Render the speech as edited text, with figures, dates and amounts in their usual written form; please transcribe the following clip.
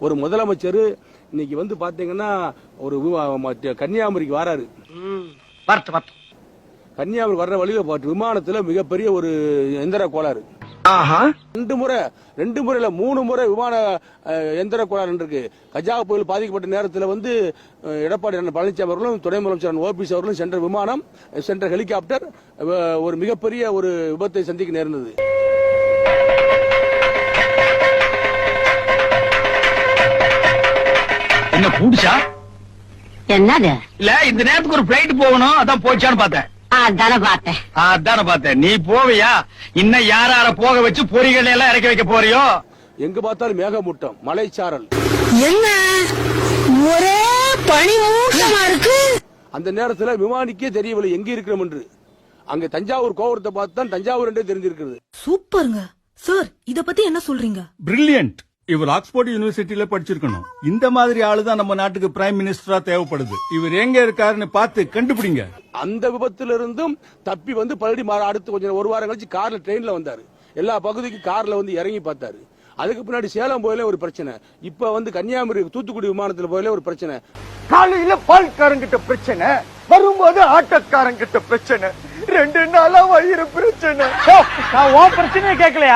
ஒரு முதலமைச்சர் இன்னைக்கு வந்து பாத்தீங்கன்னா ஒரு கன்னியாகுமரிக்கு வராரு. கன்னியாகுமரி வர்ற வழியில விமானத்துல மிகப்பெரிய ஒரு எந்திர கோளாறு. ரெண்டு முறையில 3 முறை விமான எந்திர கோளாறு இருக்கு. கஜா புயல் பாதிக்கப்பட்ட நேரத்தில் வந்து எடப்பாடி பழனிசாமி அவர்களும் துணை முதலமைச்சர் ஓபிஎஸ் அவர்களும் சென்ற விமானம் சென்ற ஹெலிகாப்டர் ஒரு மிகப்பெரிய ஒரு விபத்தை சந்திக்க நேர்ந்தது. என்ன பூடிச்சா? என்னது? இல்ல இந்த நேரத்துக்கு ஒரு பிளைட் போகணும், அதான் போச்சான்னு பார்த்தேன். அதான பார்த்தேன். நீ போவியா? இன்னும் யார போக வச்சு பொறிகள் எல்லாம் இறக்கி வைக்க போறியோ? எங்க பார்த்தாலும் மேகமூட்டம், மலைச்சாரல், என்ன ஒரே பனிமூட்டமா இருக்கு. அந்த நேரத்தில் விமானிக்கே தெரியவில்லை எங்க இருக்கிறோம் என்று. அங்க தஞ்சாவூர் கோபுரத்தை பார்த்து தான் தஞ்சாவூர் என்றே தெரிஞ்சிருக்கிறது. சூப்பருங்க சார், இத பத்தி என்ன சொல்றீங்க? பிரில்லியன்ட். இவர் ஆக்ஸ்போர்ட் யூனிவர்சிட்டியில படிச்சிருக்கணும். இந்த மாதிரி ஆளுதான் நம்ம நாட்டுக்கு பிரைம் மினிஸ்டரா தேவைப்படுது. இவர் எங்க இருக்காருன்னு பார்த்து கண்டுபிடிங்க. அந்த விபத்திலிருந்தும் தப்பி வந்து பழனி அடுத்து கொஞ்சம் ஒரு வாரம் கழிச்சு கார்ல ட்ரெயின்ல வந்தாரு. எல்லா பகுதிக்கும் கார்ல வந்து இறங்கி பார்த்தாரு. அதுக்கு பின்னாடி சேலம் போயில ஒரு பிரச்சனை. இப்ப வந்து கன்னியாகுமரி தூத்துக்குடி விமானத்துல போயில ஒரு பிரச்சனை. காலையில பால்காரங்கிட்ட பிரச்சனை, வரும்போது ஆட்டோக்காரங்கிட்ட பிரச்சனை, 2 நாளா வயிறு பிரச்சனை. நான் உன் பிரச்சனையை கேட்கலையா?